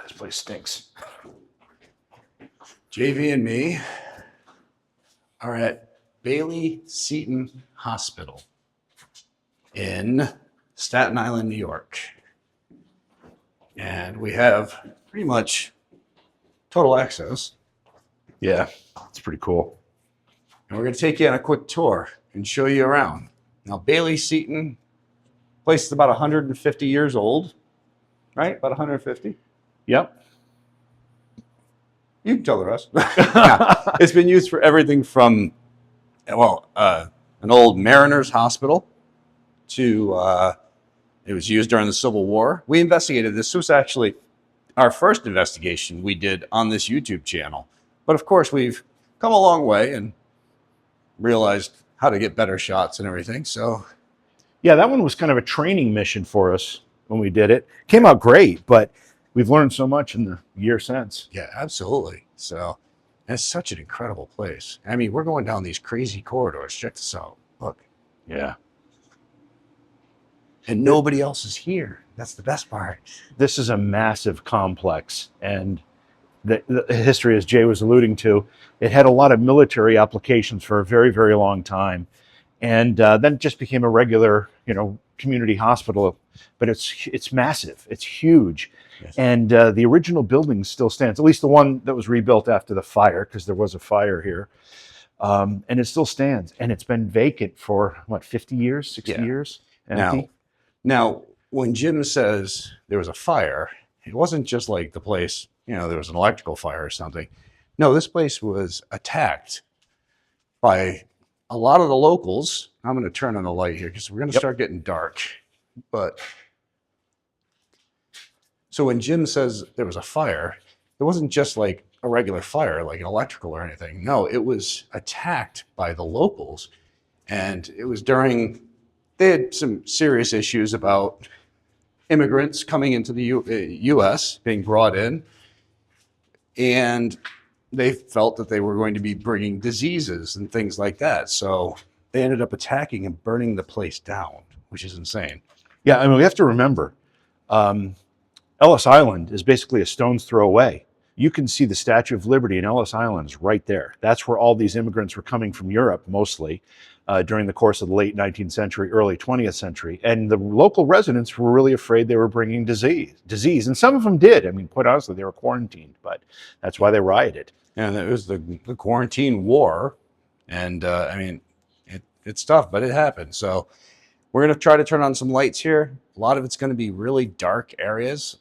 This place stinks. JV and me are at Bayley Seton Hospital in Staten Island, New York. And we have pretty much total access. Yeah, it's pretty cool. And we're going to take you on a quick tour and show you around. Now, Bayley Seton, place is about 150 years old, right? About 150. Yep. You can tell the rest. Yeah. It's been used for everything from, an old mariner's hospital to, it was used during the Civil War. We investigated this. This was actually our first investigation we did on this YouTube channel. But of course, we've come a long way and realized how to get better shots and everything. So, yeah, that one was kind of a training mission for us when we did it. Came out great, but we've learned so much in the year since. yeah, absolutely. So, it's such an incredible place. I mean, we're going down these crazy corridors. Check this out. Look. Yeah. And nobody else is here. That's the best part. This is a massive complex, and the history, as Jay was alluding to, it had a lot of military applications for a very, very long time, and then it just became a regular, community hospital. But it's massive, it's huge, Yes. and the original building still stands. At least the one that was rebuilt after the fire, because there was a fire here, and it still stands. And it's been vacant for 50 years, 60 Yeah. years, empty. Now, when Jim says there was a fire, it wasn't just like the place, there was an electrical fire or something. No, this place was attacked by a lot of the locals. I'm going to turn on the light here because we're going to start getting dark. But so when Jim says there was a fire, it wasn't just like a regular fire, like an electrical or anything. No, it was attacked by the locals. And it was they had some serious issues about immigrants coming into the U.S., being brought in, and they felt that they were going to be bringing diseases and things like that. So they ended up attacking and burning the place down, which is insane. Yeah, I mean, we have to remember, Ellis Island is basically a stone's throw away. You can see the Statue of Liberty in Ellis Island right there. That's where all these immigrants were coming from Europe, mostly, during the course of the late 19th century, early 20th century. And the local residents were really afraid they were bringing disease. And some of them did. I mean, quite honestly, they were quarantined, but that's why they rioted. And it was the quarantine war. And it's tough, but it happened. So we're going to try to turn on some lights here. A lot of it's going to be really dark areas,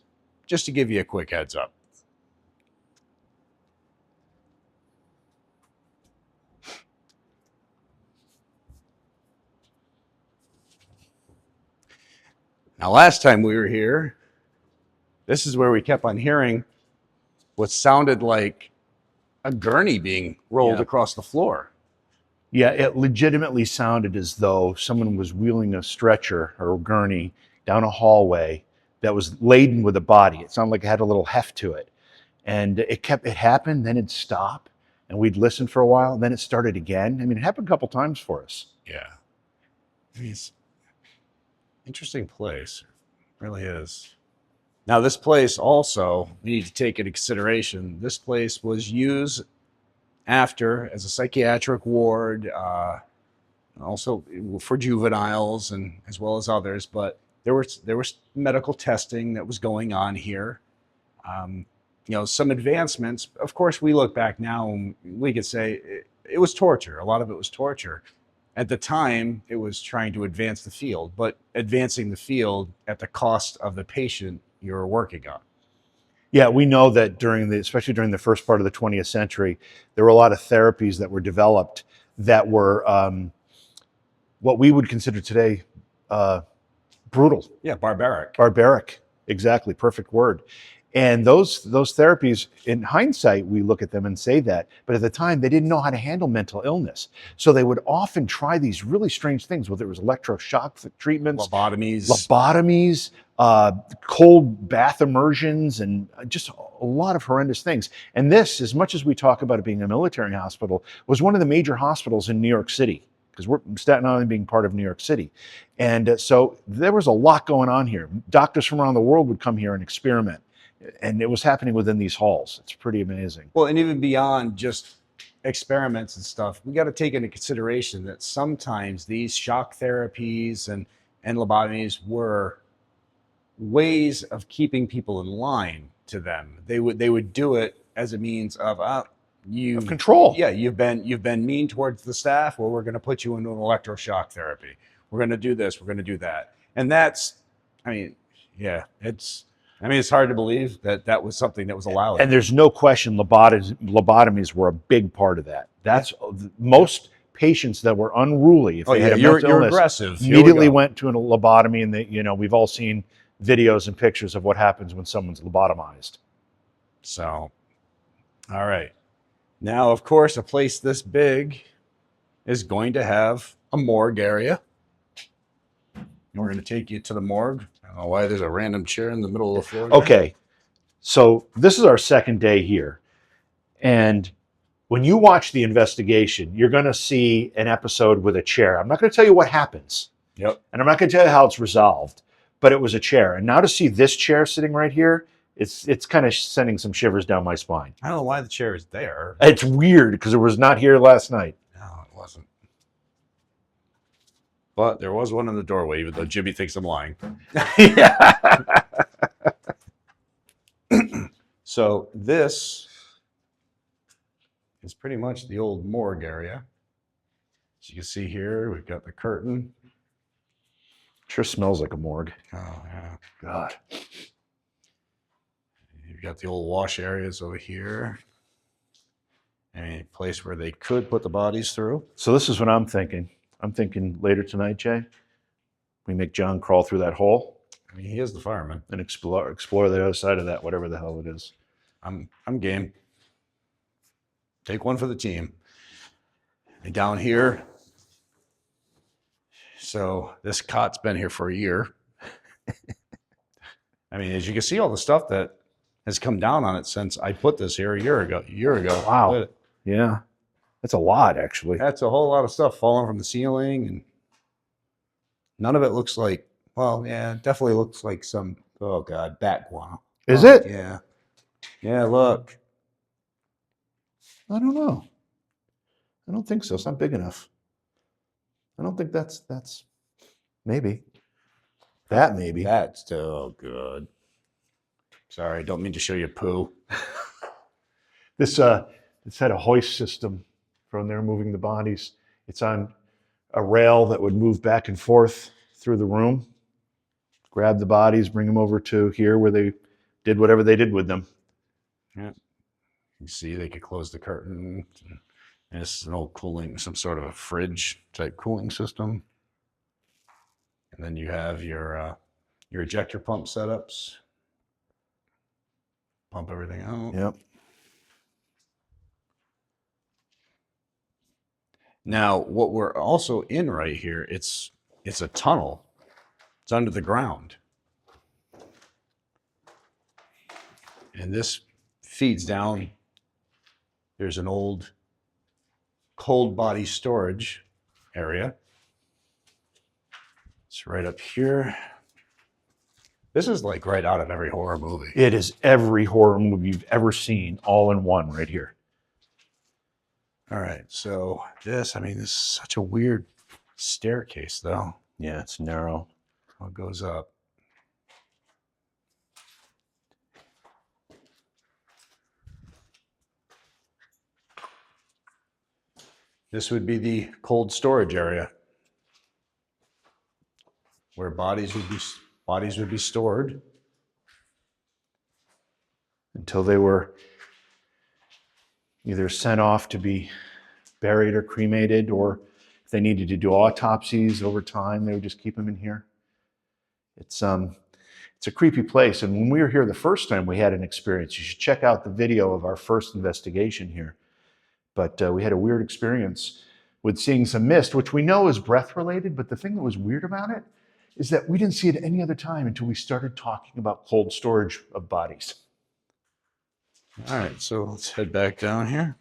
just to give you a quick heads up. Now, last time we were here, this is where we kept on hearing what sounded like a gurney being rolled across the floor. Yeah, it legitimately sounded as though someone was wheeling a stretcher or a gurney down a hallway that was laden with a body. It sounded like it had a little heft to it. And it happened, then it'd stop, and we'd listen for a while, and then it started again. I mean, it happened a couple times for us. Yeah. I mean, it's an interesting place. It really is. Now, this place also, we need to take into consideration, this place was used after as a psychiatric ward, also for juveniles and as well as others, but there was medical testing that was going on here. Some advancements. Of course, we look back now and we could say it was torture. A lot of it was torture. At the time, it was trying to advance the field, but advancing the field at the cost of the patient you're working on. Yeah, we know that especially during the first part of the 20th century, there were a lot of therapies that were developed that were what we would consider today brutal. Yeah, barbaric. Barbaric, exactly, perfect word. And those therapies, in hindsight, we look at them and say that, but at the time they didn't know how to handle mental illness. So they would often try these really strange things, whether it was electroshock treatments, lobotomies, cold bath immersions, and just a lot of horrendous things. And this, as much as we talk about it being a military hospital, was one of the major hospitals in New York City, because we're Staten Island being part of New York City. And so there was a lot going on here. Doctors from around the world would come here and experiment And it was happening within these halls. It's pretty amazing. Well, and even beyond just experiments and stuff, we got to take into consideration that sometimes these shock therapies and lobotomies were ways of keeping people in line to them. They would do it as a means of Of control. Yeah, you've been mean towards the staff. Well, we're going to put you into an electroshock therapy. We're going to do this. We're going to do that. And that's, I mean, yeah, it's hard to believe that that was something that was allowed. And there's no question lobotomies were a big part of that. That's most patients that were unruly, if they had a mental illness, aggressive. immediately went to a lobotomy. And they, we've all seen videos and pictures of what happens when someone's lobotomized. So, all right. Now, of course, a place this big is going to have a morgue area. And we're going to take you to the morgue. I don't know why there's a random chair in the middle of the floor. Okay. So this is our second day here. And when you watch the investigation, you're going to see an episode with a chair. I'm not going to tell you what happens. Yep. And I'm not going to tell you how it's resolved, but it was a chair. And now to see this chair sitting right here, it's kind of sending some shivers down my spine. I don't know why the chair is there. It's weird because it was not here last night. No, it wasn't. But there was one in the doorway, even though Jimmy thinks I'm lying. Yeah. So this is pretty much the old morgue area. As you can see here, we've got the curtain. Sure smells like a morgue. Oh, yeah. God. You've got the old wash areas over here. A place where they could put the bodies through. So this is what I'm thinking. I'm thinking later tonight, Jay, we make John crawl through that hole. I mean, he is the fireman. And explore the other side of that, whatever the hell it is. I'm game. Take one for the team. And down here, so this cot's been here for a year. I mean, as you can see, all the stuff that has come down on it since I put this here a year ago. Wow. Yeah. That's a lot, actually. That's a whole lot of stuff falling from the ceiling, and none of it looks like, well, yeah, it definitely looks like some, oh God, bat guano. Is it? Yeah. Yeah, look. I don't know. I don't think so. It's not big enough. I don't think that's maybe. That maybe. That's still good. Sorry, don't mean to show you poo. This had a hoist system from there moving the bodies. It's on a rail that would move back and forth through the room, grab the bodies, bring them over to here where they did whatever they did with them. Yeah. You see, they could close the curtain. And this is an old cooling, some sort of a fridge type cooling system. And then you have your ejector pump setups. Pump everything out. Yep. Now, what we're also in right here, it's a tunnel. It's under the ground. And this feeds down. There's an old cold body storage area. It's right up here. This is like right out of every horror movie. It is every horror movie you've ever seen all in one right here. All right, so this is such a weird staircase, though. Yeah, it's narrow. It goes up. This would be the cold storage area where bodies would be stored until they were either sent off to be buried or cremated, or if they needed to do autopsies over time, they would just keep them in here. It's a creepy place. And when we were here the first time, we had an experience. You should check out the video of our first investigation here. But we had a weird experience with seeing some mist, which we know is breath related. But the thing that was weird about it is that we didn't see it any other time until we started talking about cold storage of bodies. All right, so let's head back down here.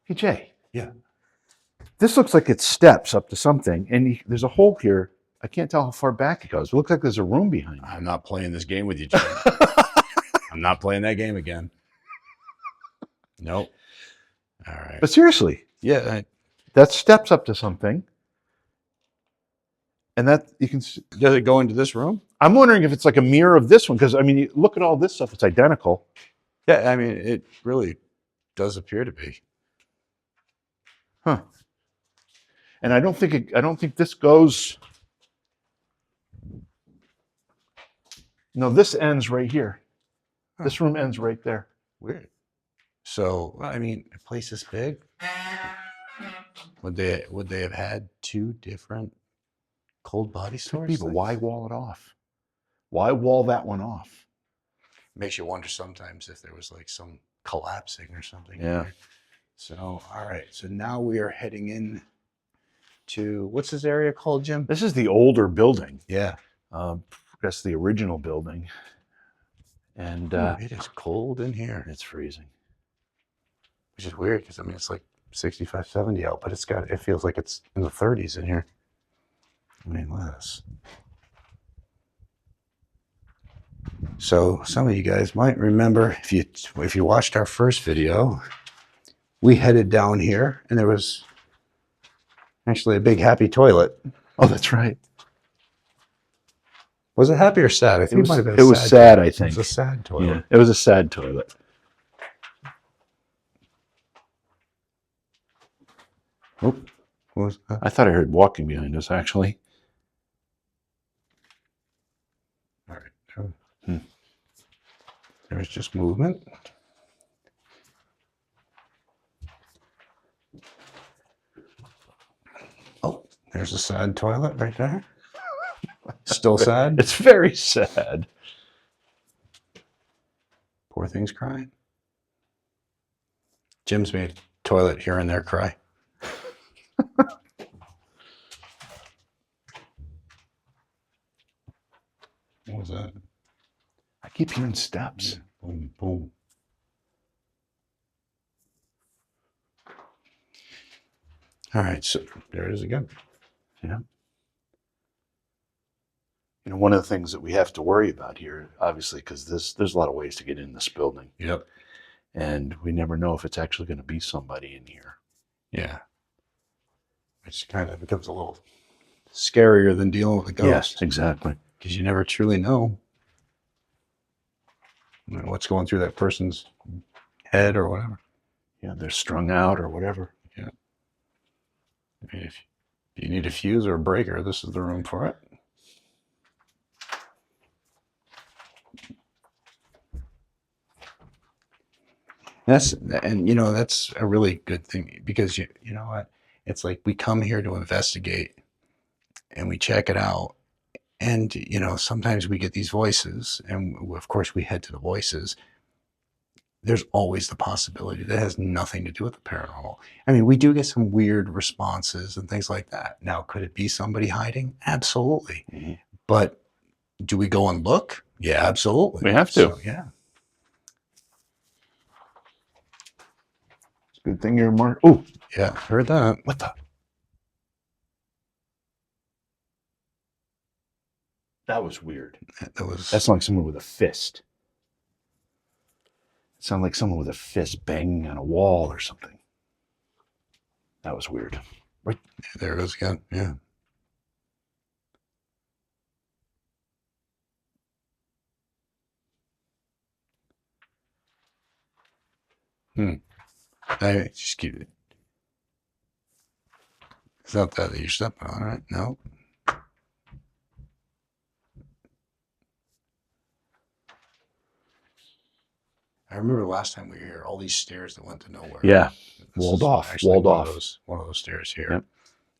Hey, Jay. Yeah. This looks like it's steps up to something, and there's a hole here I can't tell how far back it goes. It looks like there's a room behind it. I'm not playing this game with you, Jim. I'm not playing that game again. Nope. All right. But seriously, Yeah. that steps up to something. And that you can see. Does it go into this room? I'm wondering if it's like a mirror of this one, because I mean, you look at all this stuff, it's identical. Yeah, I mean, it really does appear to be. Huh. And I don't think this goes. No, this ends right here. Huh. This room ends right there. Weird. So, I mean, a place this big, would they have had two different cold body Could stores? be, but why wall it off? Why wall that one off? Makes you wonder sometimes if there was like some collapsing or something. Yeah. Here. So, all right. So now we are heading in to, what's this area called, Jim? This is the older building. Yeah. That's the original building. And It is cold in here. it's freezing. Which is weird because I mean it's like 65, 70 out, but it feels like it's in the 30s in here. I mean, look at this. So some of you guys might remember if you watched our first video, we headed down here and there was actually a big happy toilet. Oh, that's right. Was it happy or sad? I think it might have been. It was sad, I think. It was a sad toilet. Yeah, it was a sad toilet. Oh, what was that? I thought I heard walking behind us, actually. All right. There was just movement. Oh, there's a sad toilet right there. Still sad? It's very sad. Poor thing's crying. Jim's made toilet here and there cry. What was that? I keep hearing steps. Boom, boom. All right, so there it is again. Yeah. You know, one of the things that we have to worry about here, obviously, because there's a lot of ways to get in this building. Yep. And we never know if it's actually going to be somebody in here. Yeah. Which kind of becomes a little scarier than dealing with a ghost. Yes, exactly. Because you never truly know what's going through that person's head or whatever. Yeah, they're strung out or whatever. Yeah. I mean, if you need a fuse or a breaker, this is the room for it. That's a really good thing because you know what? It's like we come here to investigate and we check it out. And, sometimes we get these voices and of course we head to the voices. There's always the possibility that has nothing to do with the paranormal. I mean, we do get some weird responses and things like that. Now, could it be somebody hiding? Absolutely. Mm-hmm. But do we go and look? Yeah, absolutely. We have to. So, yeah. Good thing you're more. Oh, Yeah, heard that. what the? That was weird. That's like someone with a fist. It sounded like someone with a fist banging on a wall or something. That was weird. Right there it goes again. Yeah. I just keep it. It's not that you're stepping on, right? No. I remember last time we were here, all these stairs that went to nowhere. Yeah. This Walled is off. actually Walled one off. One of those stairs here. Yep.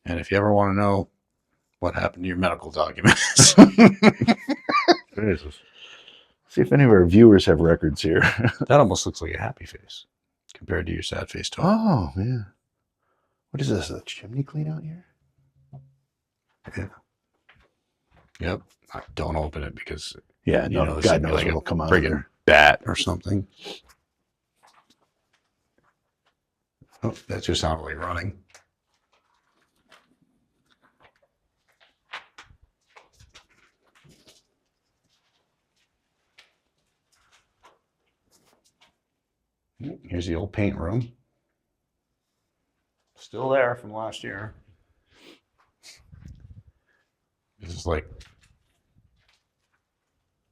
And if you ever want to know what happened to your medical documents, Jesus. See if any of our viewers have records here. that almost looks like a happy face compared to your sad face too. Oh, yeah. What is this? A chimney clean out here? Yeah. Yep. Don't open it because Yeah, no, this God would be knows like what'll come out of friggin' there. bat or something. Oh, that just sounded like running. Here's the old paint room. Still there from last year. This is like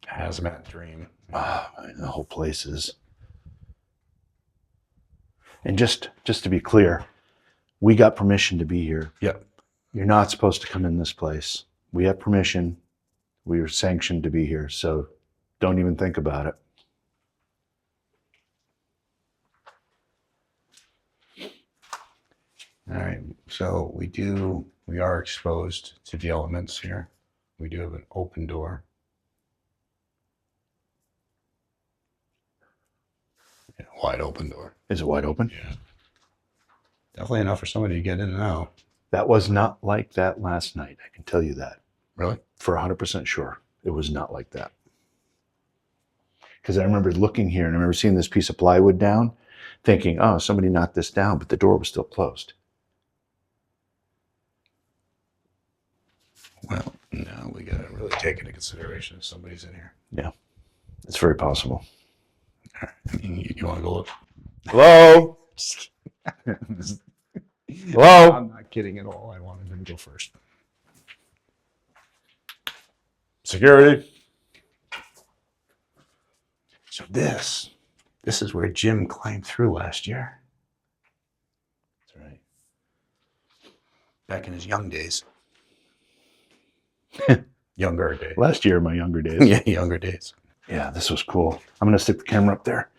a hazmat dream. The whole place is. And just to be clear, we got permission to be here. Yep. You're not supposed to come in this place. We have permission. We are sanctioned to be here, so don't even think about it. All right, so we are exposed to the elements here. We do have an open door. Yeah, wide open door. Is it wide open? Yeah. Definitely enough for somebody to get in and out. That was not like that last night. I can tell you that. Really? For 100% sure. It was not like that. Because I remember looking here and I remember seeing this piece of plywood down, thinking, oh, somebody knocked this down, but the door was still closed. Well, no, we got to really take into consideration if somebody's in here. Yeah, it's very possible. All right. You want to go look? Hello? Hello? I'm not kidding at all. I wanted him to go first. Security. So this is where Jim climbed through last year. That's right. Back in his young days. Younger days. Last year, my younger days. Yeah, younger days. Yeah, this was cool. I'm going to stick the camera up there.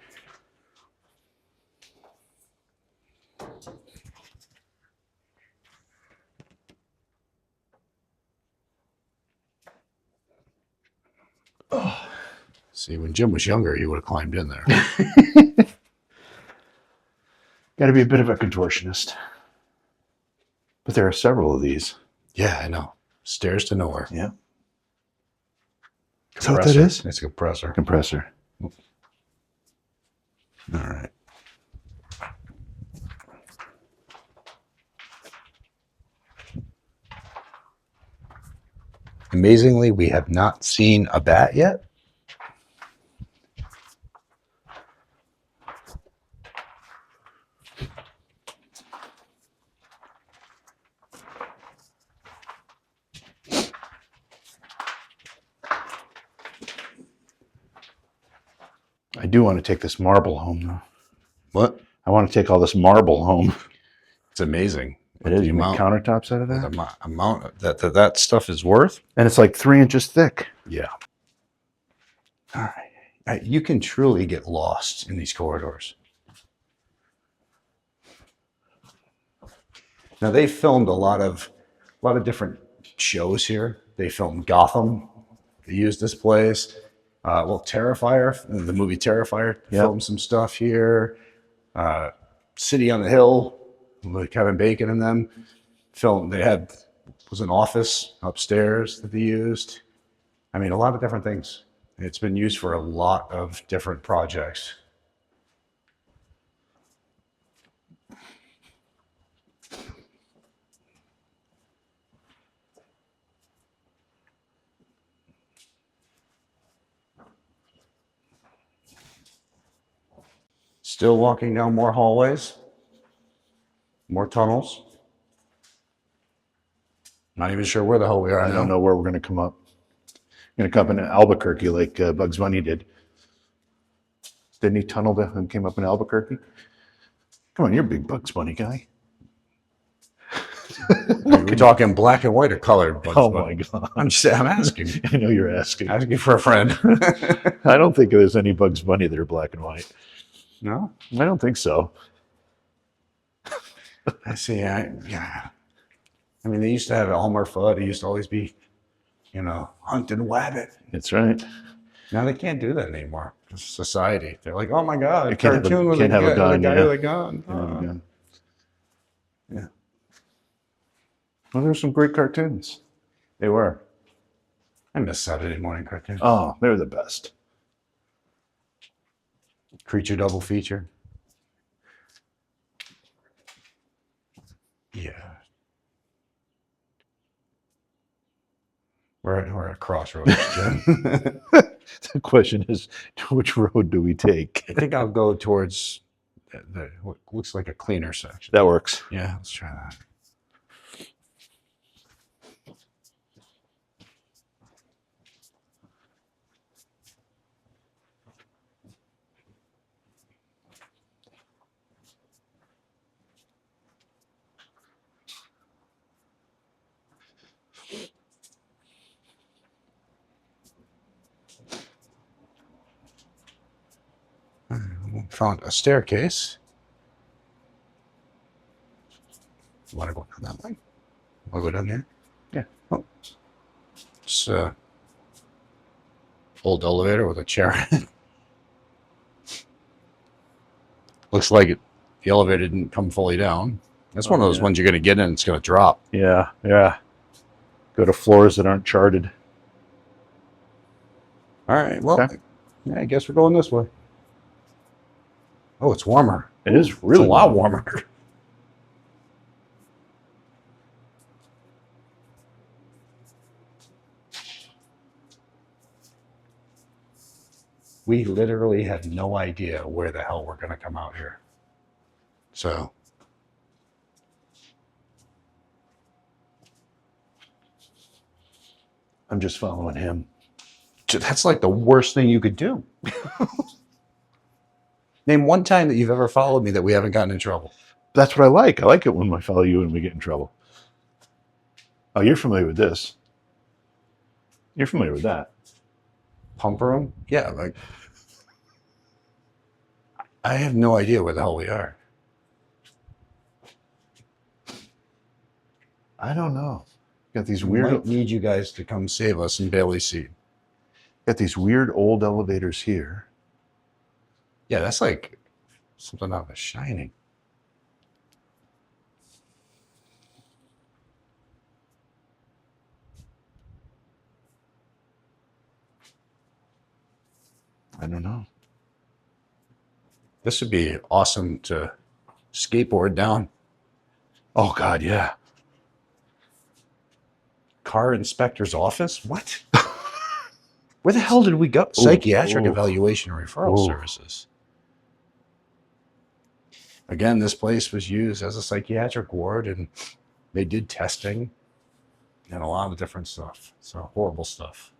Oh. See, when Jim was younger, he would have climbed in there. Got to be a bit of a contortionist. But there are several of these. Yeah, I know. Stairs to nowhere. Yeah. Is that what that is? It's a compressor. Compressor. All right. Amazingly, we have not seen a bat yet. I do want to take this marble home, though. What? I want to take all this marble home. It's amazing. It is. The You make amount, countertops out of the that? amount that stuff is worth. And it's like 3 inches thick. Yeah. All right. You can truly get lost in these corridors. Now they filmed a lot of different shows here. They filmed Gotham. They used this place. Terrifier, the movie Terrifier, filmed some stuff here. City on the Hill with Kevin Bacon and them filmed. Was an office upstairs that they used. I mean, a lot of different things. It's been used for a lot of different projects. Still walking down more hallways, more tunnels. Not even sure where the hell we are. I don't know where we're going to come up. We're going to come up in Albuquerque like Bugs Bunny did. Didn't he tunnel and came up in Albuquerque? Come on, you're a big Bugs Bunny guy. Are we talking black and white or colored? My God. I'm asking. I know you're asking. Asking for a friend. I don't think there's any Bugs Bunny that are black and white. No? I don't think so. I see. Yeah. I mean, they used to have Elmer Fudd. He used to always be, hunting Wabbit. That's right. Now they can't do that anymore. It's society. They're like, oh my God, a can't cartoon with a have a gun, guy yeah. with a gun. Can't have a gun. Yeah. Well, there's some great cartoons. They were. I miss Saturday morning cartoons. Oh, they're the best. Creature double feature. Yeah. We're at a crossroads, Jim. The question is, which road do we take? I think I'll go towards what looks like a cleaner section. That works. Yeah, let's try that. Found a staircase. You want to go down that way? Want to go down there? Yeah. Oh. It's old elevator with a chair. Looks like the elevator didn't come fully down. That's one of those ones you're going to get in and it's going to drop. Yeah, yeah. Go to floors that aren't charted. All right, well, Okay. yeah, I guess we're going this way. Oh, it's warmer. It is really It's a lot warmer. We literally have no idea where the hell we're going to come out here. So, I'm just following him. that's like the worst thing you could do. Name one time that you've ever followed me that we haven't gotten in trouble. That's what I like. I like it when I follow you and we get in trouble. Oh, you're familiar with this. You're familiar with that. Pumper room? Yeah, like I have no idea where the hell we are. I don't know. Got these We weird. might need you guys to come save us in Bayley Seton. Got these weird old elevators here. Yeah, that's like something out of The Shining. I don't know. This would be awesome to skateboard down. Oh God, yeah. Car inspector's office? What? Where the hell did we go? Psychiatric evaluation and referral services. Again, this place was used as a psychiatric ward and they did testing and a lot of different stuff. So horrible stuff.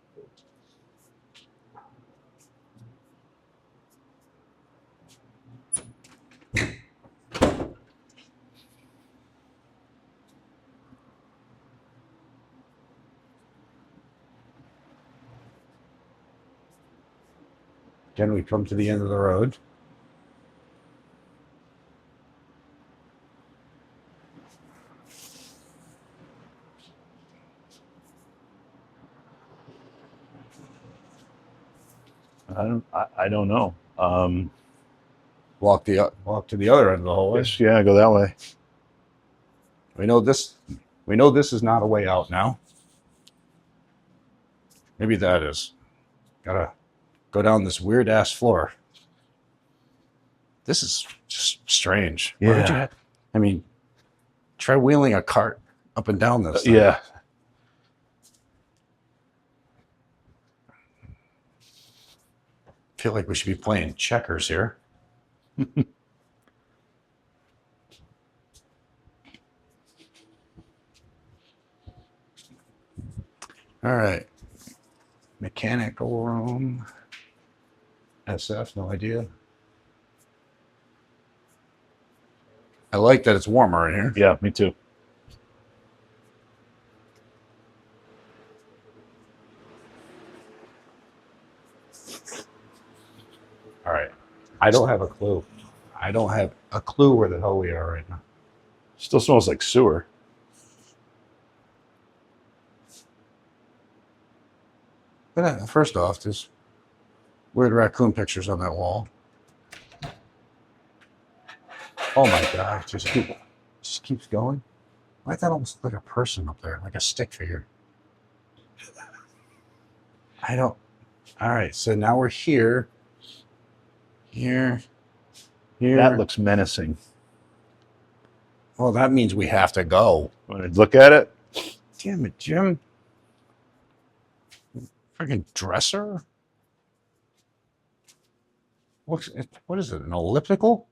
Again, we come to the end of the road. I don't know. Walk to the other end of the hallway. Yes, yeah, go that way. We know this is not a way out now. Maybe that is. Gotta go down this weird ass floor. This is just strange. Why would Yeah. I mean, try wheeling a cart up and down this thing. Yeah. I feel like we should be playing checkers here. All right. Mechanical room. SF, no idea. I like that it's warmer in here. Yeah, me too. All right. I don't have a clue. I don't have a clue where the hell we are right now. Still smells like sewer. But first off, there's weird raccoon pictures on that wall. Oh my God, just keeps going. I thought it almost looked like a person up there, like a stick figure. I don't. All right, so now we're here. Here. That looks menacing. Well, that means we have to go. Want to look at it? Damn it, Jim. Freaking dresser? What is it, an elliptical?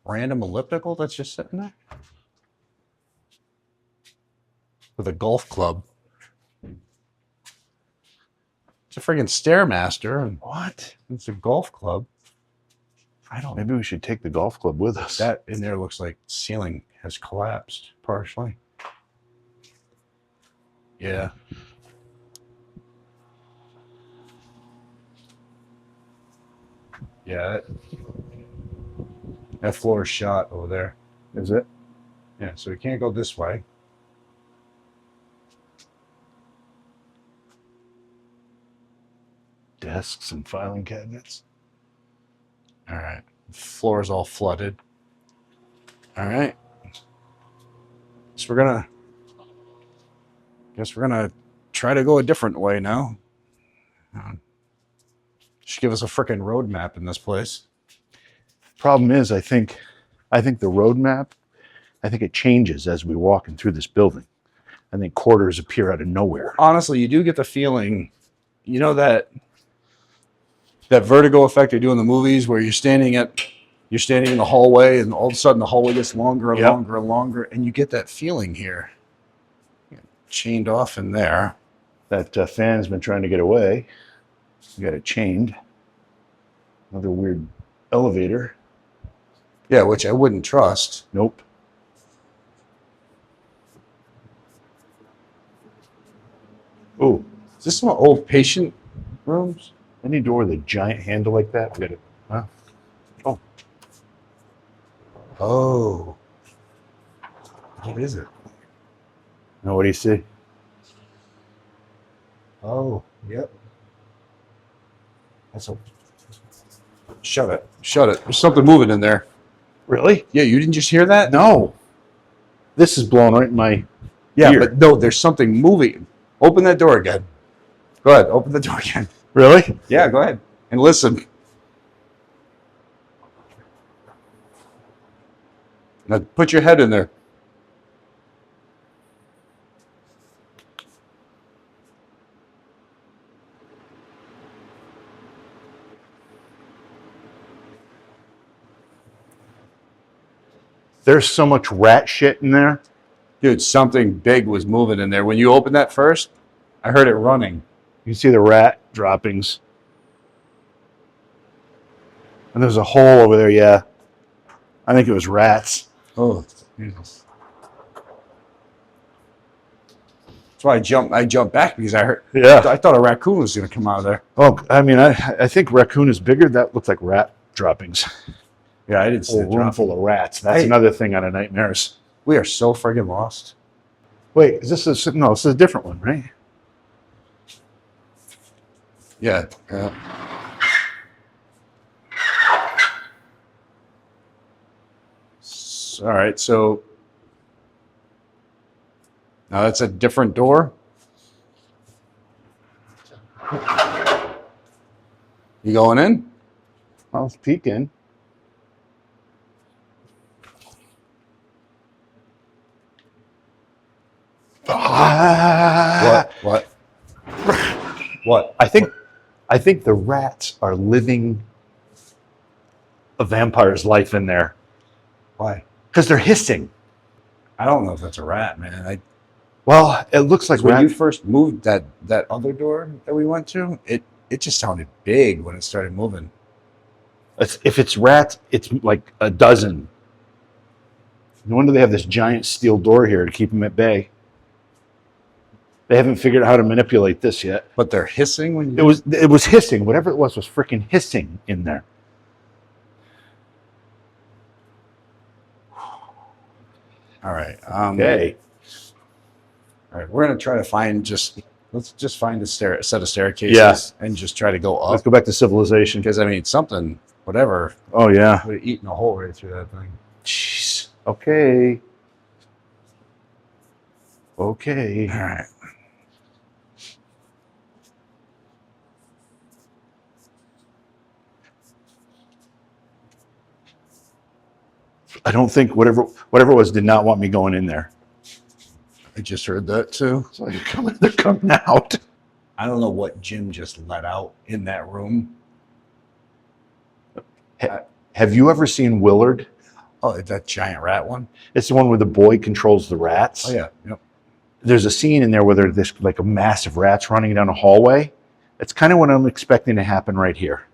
random elliptical that's just sitting there with a golf club. It's a friggin' Stairmaster, and What? it's a golf club. I don't. Maybe we should take the golf club with us. That in there looks like ceiling has collapsed partially. Yeah. Yeah. That floor is shot over there. Is it? Yeah, so we can't go this way. Desks and filing cabinets. All right. The floor is all flooded. All right. So guess we're gonna try to go a different way now. Should give us a freaking road map in this place. Problem is, I think the road map, I think it changes as we walk in through this building. I think quarters appear out of nowhere. Honestly, you do get the feeling, you know, that vertigo effect they do in the movies where you're standing in the hallway and all of a sudden the hallway gets longer and longer and longer, and you get that feeling here. Chained off in there. That fan has been trying to get away. We got it chained. Another weird elevator. Yeah, which I wouldn't trust. Nope. Oh, Is this some old patient rooms? any door with a giant handle like that? We got it. Huh? Oh, Oh. What is it? now what do you see? Oh, yep. That's a. Shut it. Shut it. There's something moving in there. Really? Yeah, you didn't just hear that? No. This is blowing right in my Yeah, ear. but no, there's something moving. Open that door again. Go ahead. Open the door again. Really? Yeah, go ahead. And listen. Now put your head in there. There's so much rat shit in there. Dude, something big was moving in there. When you opened that first, I heard it running. You can see the rat droppings. And there's a hole over there, yeah. I think it was rats. Oh, Jesus. That's why I jumped back because Yeah. I thought a raccoon was going to come out of there. Oh, I mean, I think raccoon is bigger. That looks like rat droppings. Yeah, I didn't see A the room drop. full of rats. That's Hey. another thing out of nightmares. We are so friggin' lost. Wait, is this no, this is a different one, right? Yeah. All right, so now that's a different door. You going in? I was peeking. What? What? I think the rats are living a vampire's life in there Why? because they're hissing. I don't know if that's a rat, man. Well, it looks like When rat. you first moved that other door that we went to, it just sounded big when it started moving. If it's rats, it's like a dozen. No wonder they have this giant steel door here to keep them at bay. They haven't figured out how to manipulate this yet. But they're hissing when you. It was hissing. Whatever it was freaking hissing in there. All right. Okay. All right. We're gonna try to find let's just find a set of staircases and just try to go Let's up go back to civilization. because I mean something, whatever, Oh yeah. would have eaten a hole right through that thing. Jeez. Okay. Okay. All right. I don't think whatever it was did not want me going in there. I just heard that too. So they're coming out. I don't know what Jim just let out in that room. Have you ever seen Willard? Oh, that giant rat one? It's the one where the boy controls the rats. Oh, yeah. Yep. There's a scene in there where there's like a massive rats running down a hallway. That's kind of what I'm expecting to happen right here.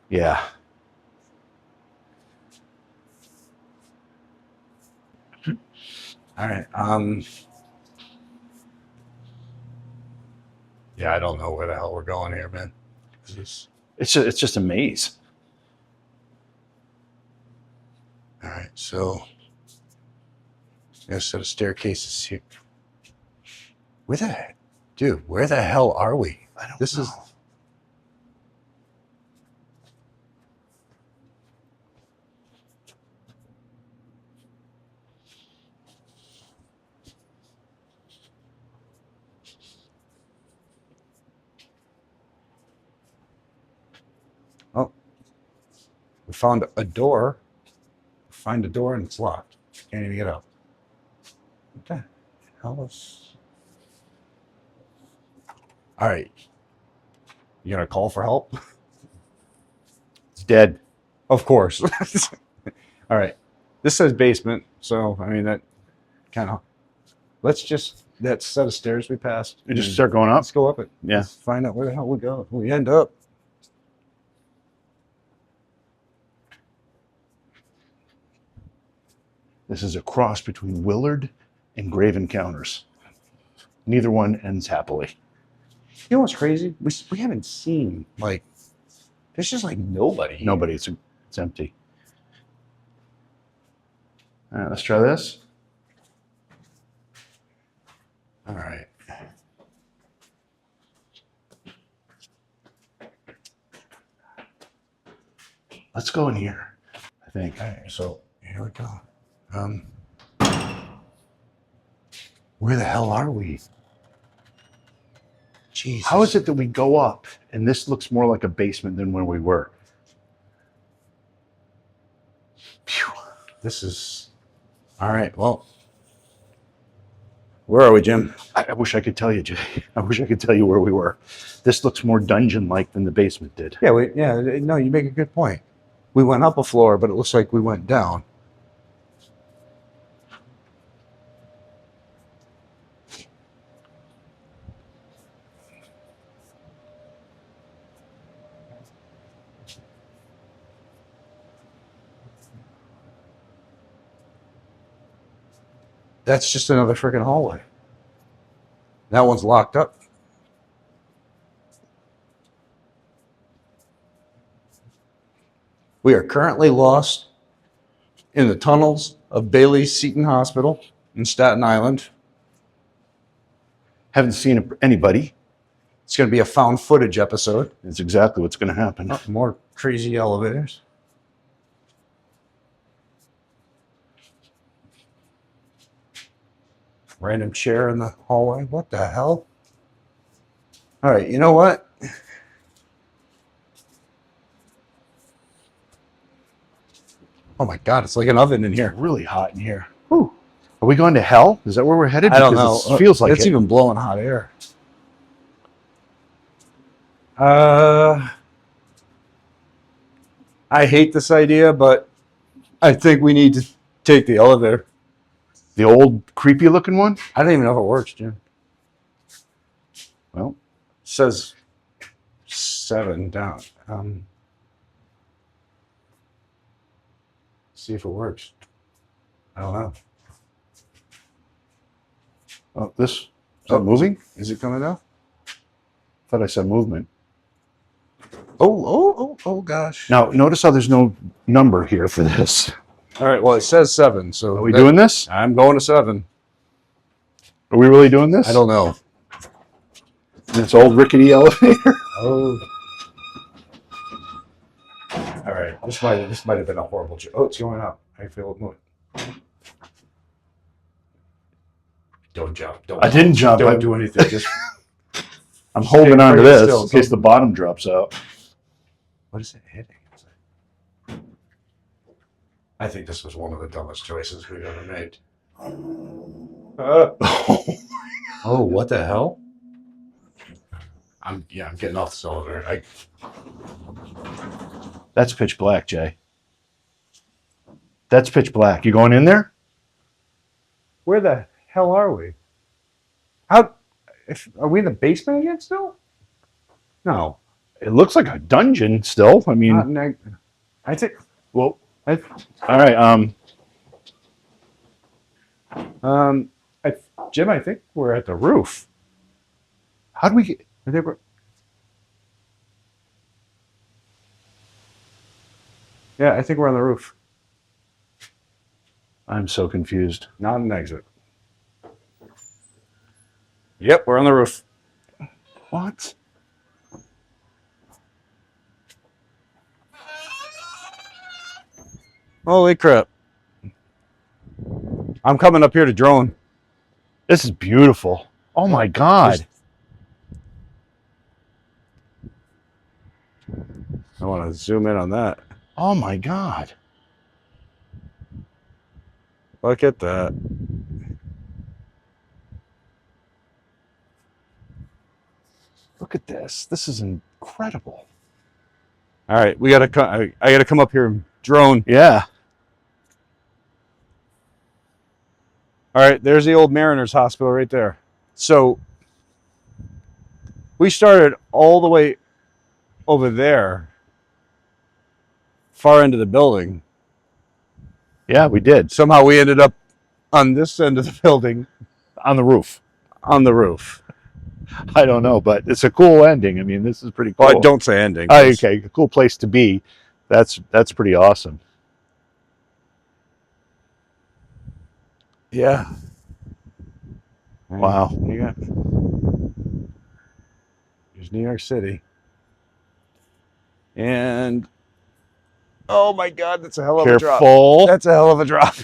Yeah. All right. Yeah, I don't know where the hell we're going here, man. It's just a maze. All right, so there's a set of staircases here. Where the hell are we? I don't This know. is. Oh, we found a door. Find a door and it's locked. Can't even get out. What the hell is? All right, you gonna call for help? It's dead. Of course. All right, this says basement, so I mean that kind of. Let's just that set of stairs we passed. You just start going up. Let's go up it. Yeah. Let's find out where the hell we go. We end up. This is a cross between Willard and Grave Encounters. Neither one ends happily. You know what's crazy? We haven't seen like. There's just like nobody. Here. Nobody. It's empty. All right, let's try this. All right. Let's go in here, I think. All right. So here we go. Where the hell are we? Jesus. How is it that we go up and this looks more like a basement than where we were? Phew. This is. All right. Well. Where are we, Jim? I wish I could tell you, Jay. I wish I could tell you where we were. This looks more dungeon-like than the basement did. Yeah. No, you make a good point. We went up a floor, but it looks like we went down. That's just another freaking hallway. That one's locked up. We are currently lost in the tunnels of Bayley Seton Hospital in Staten Island. Haven't seen anybody. It's going to be a found footage episode. That's exactly what's going to happen. Oh, more crazy elevators. Random chair in the hallway. What the hell? All right, you know what? Oh my God, it's like an oven in here. It's really hot in here. Whew. Are we going to hell? Is that where we're headed? I don't know. Because it feels like it's it. even blowing hot air. I hate this idea, but I think we need to take the elevator. The old creepy looking one? I don't even know if it works, Jim. Well, It says 7 down. See if it works. I don't know. oh, is that moving? Is it coming out? Thought I said movement. Oh, gosh. Now, notice how there's no number here for this. All right, well, it says 7, so... Are we doing this? I'm going to 7. Are we really doing this? I don't know. This old rickety elevator? Oh. All right, this might have been a horrible joke. Oh, it's going up. I feel it moving. Don't jump. I didn't jump. Don't do anything. Just I'm holding on to pretty this still, in case the bottom drops out. what is it hitting? I think this was one of the dumbest choices we've ever made. Oh, what the hell? I'm getting off the elevator. That's pitch black, Jay. That's pitch black. You going in there? Where the hell are we? How? Are we in the basement again still? No, It looks like a dungeon still. I mean, I think. well, I, all right. um, Jim, I think we're at the roof. How do we get? I think we're. Yeah, I think we're on the roof. I'm so confused. Not an exit. Yep, we're on the roof. What? Holy crap! I'm coming up here to drone. This is beautiful. Oh my God. I want to zoom in on that. Oh my God. Look at that. Look at this. This is incredible. All right, we gotta come. I gotta come up here and drone. Yeah. All right, there's the old Mariners Hospital right there. So we started all the way over there, far into the building. Yeah, we did. Somehow we ended up on this end of the building, On the roof. on the roof. I don't know, but it's a cool ending. I mean, this is pretty cool. Well, don't say ending. Oh, okay, a cool place to be. That's pretty awesome. Yeah. Wow. Yeah. Here's New York City. And oh my God, that's a hell of a drop. Careful. That's a hell of a drop.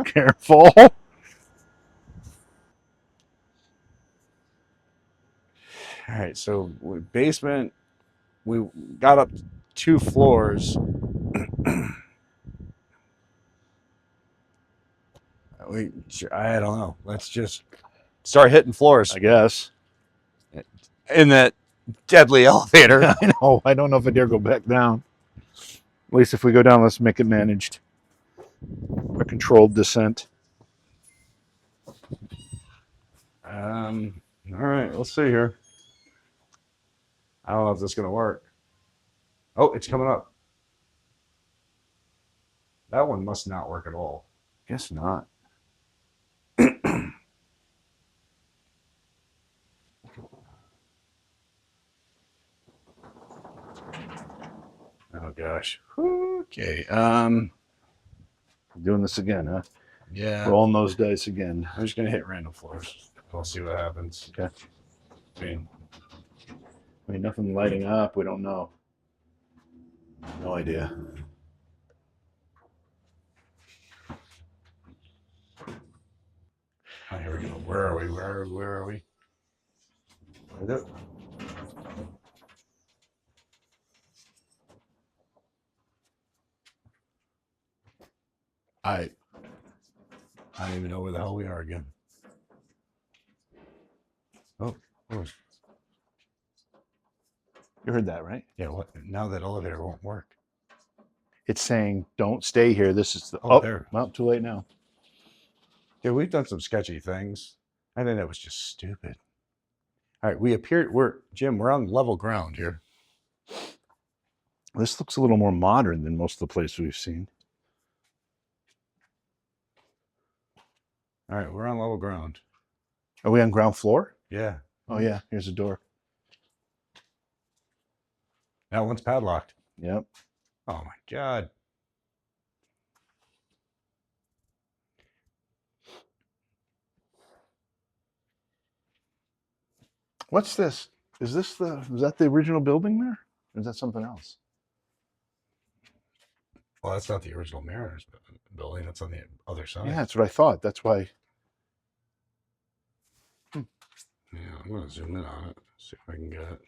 Careful. All right, so basement, we got up 2 floors. I don't know. Let's just start hitting floors I guess. in that deadly elevator. I know. I don't know if I dare go back down. At least if we go down, let's make it managed. A controlled descent. All right, let's see here. I don't know if this is gonna work. Oh, it's coming up. That one must not work at all. Guess not. Oh gosh. Okay. Doing this again, huh? Yeah. Rolling those dice again. I'm just gonna hit random floors. We'll see what happens. Okay. I mean, Nothing lighting up. We don't know. No idea. oh, here we go. Where are we? Where are we? Where is it? I don't even know where the hell we are again. Oh. You heard that, right? Yeah, what? Now that elevator won't work. It's saying, don't stay here. This is the... Oh, there. Well, too late now. Yeah, we've done some sketchy things. I think that was just stupid. All right, Jim, we're on level ground here. This looks a little more modern than most of the places we've seen. All right, we're on level ground. Are we on ground floor? Yeah. Oh, yeah. Here's a door. That one's padlocked. Yep. Oh my God. What's this? Is that the original building there? Or is that something else? Well, that's not the original Mariners building. That's on the other side. Yeah, that's what I thought. That's why. Yeah, I'm going to zoom in on it. See if I can get it.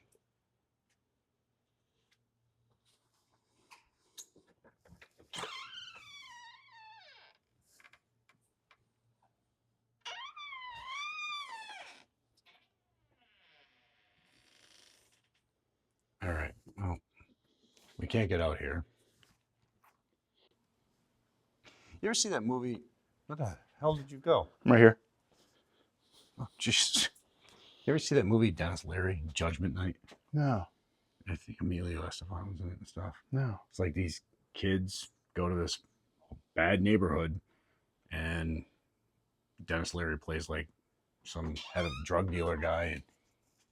All right. Well, we can't get out here. You ever see that movie? Where the hell did you go? I'm right here. Oh, jeez. You ever see that movie, Dennis Leary, Judgment Night? No, I think Emilio Estefan was in it and stuff. no. It's like these kids go to this bad neighborhood, and Dennis Leary plays like some head of drug dealer guy, and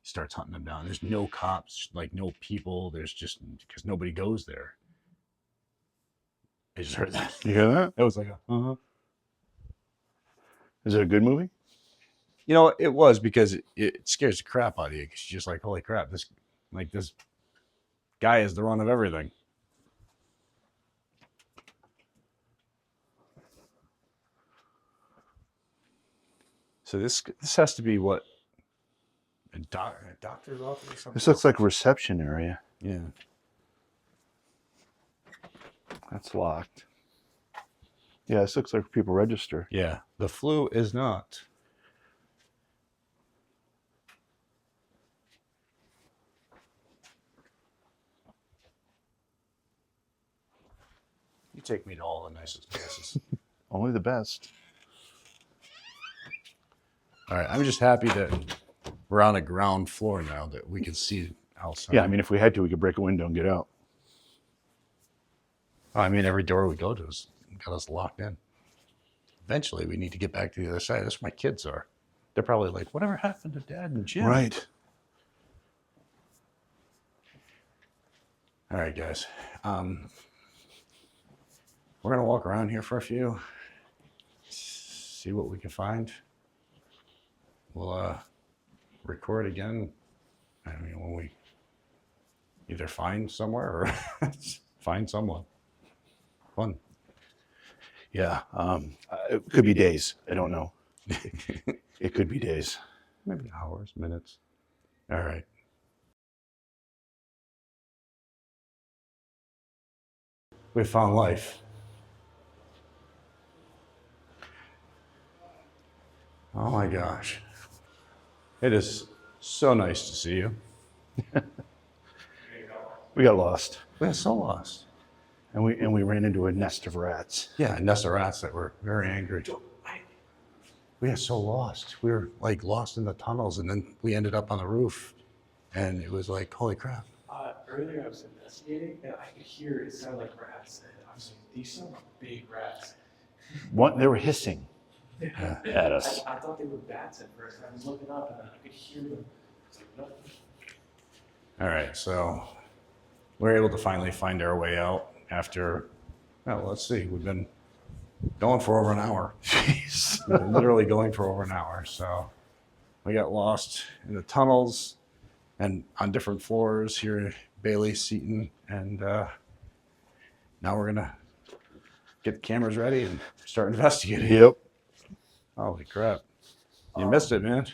starts hunting them down. There's no cops, like no people. There's just because nobody goes there. I just heard that. You hear that? It was like, Is it a good movie? You know, it was because it scares the crap out of you because you're just like, holy crap, this guy is the run of everything. So this has to be what a doctor's office or something. This looks like a reception area. Yeah. That's locked. Yeah, this looks like people register. Yeah. The flu is not. You take me to all the nicest places. Only the best. All right. I'm just happy that we're on a ground floor now that we can see outside. Yeah, I mean, if we had to, we could break a window and get out. I mean, every door we go to has got us locked in. Eventually, we need to get back to the other side. That's where my kids are. They're probably like, whatever happened to Dad and Jim? Right. All right, guys. We're going to walk around here for a few, see what we can find. We'll record again. I mean, when we either find somewhere or find someone. Fun. Yeah. It could be days. I don't know. It could be days. Maybe hours, minutes. All right. We found life. Oh my gosh. It is so nice to see you. We got lost. We got so lost. And we ran into a nest of rats. Yeah, a nest of rats that were very angry. We got so lost. We were like lost in the tunnels, and then we ended up on the roof. And it was like, holy crap. Earlier I was investigating, and I could hear it sound like rats. And I was like, these sound like big rats. They were hissing at us. I thought they were bats at first. I was looking up, and I could hear them. I was like, no. All right, so we're able to finally find our way out after, well, let's see, we've been going for over an hour. Jeez. We've been literally going for over an hour. So we got lost in the tunnels and on different floors here at Bayley Seton. And now we're going to get the cameras ready and start investigating. Yep. Holy crap. You missed it, man.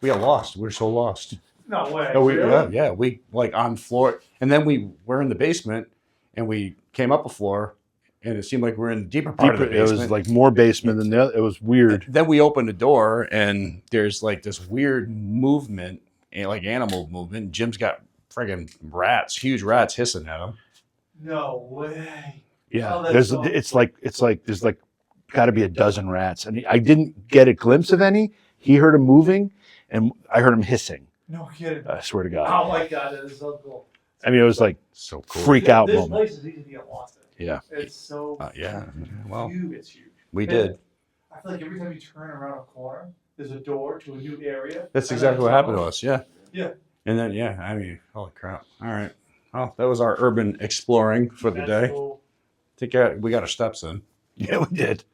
We got lost. We were so lost. No way. Oh, Really? yeah, we like on floor. And then we were in the basement and we came up a floor and it seemed like we were in the deeper part of the It basement. was like more basement than the other. It was weird. Then we opened the door and there's like this weird movement, like animal movement. Jim's got friggin' rats, huge rats hissing at him. No way. Yeah. Oh, that's so it's like there's like got to be a dozen rats. And I didn't get a glimpse of any. He heard them moving and I heard him hissing. No kidding. I swear to God. Oh my God, that is so cool. I mean, it was like So cool. freak out This moment. place is easy to get lost in. Yeah. It's so Yeah. Well, huge. It's huge. we And did. I feel like every time you turn around a corner, there's a door to a new area. That's And exactly then what happened to tunnels. us. Yeah. Yeah. And then, yeah, I mean, holy crap. All right. Well, that was our urban exploring for the That's day. cool. We got our steps in. Yeah, we did.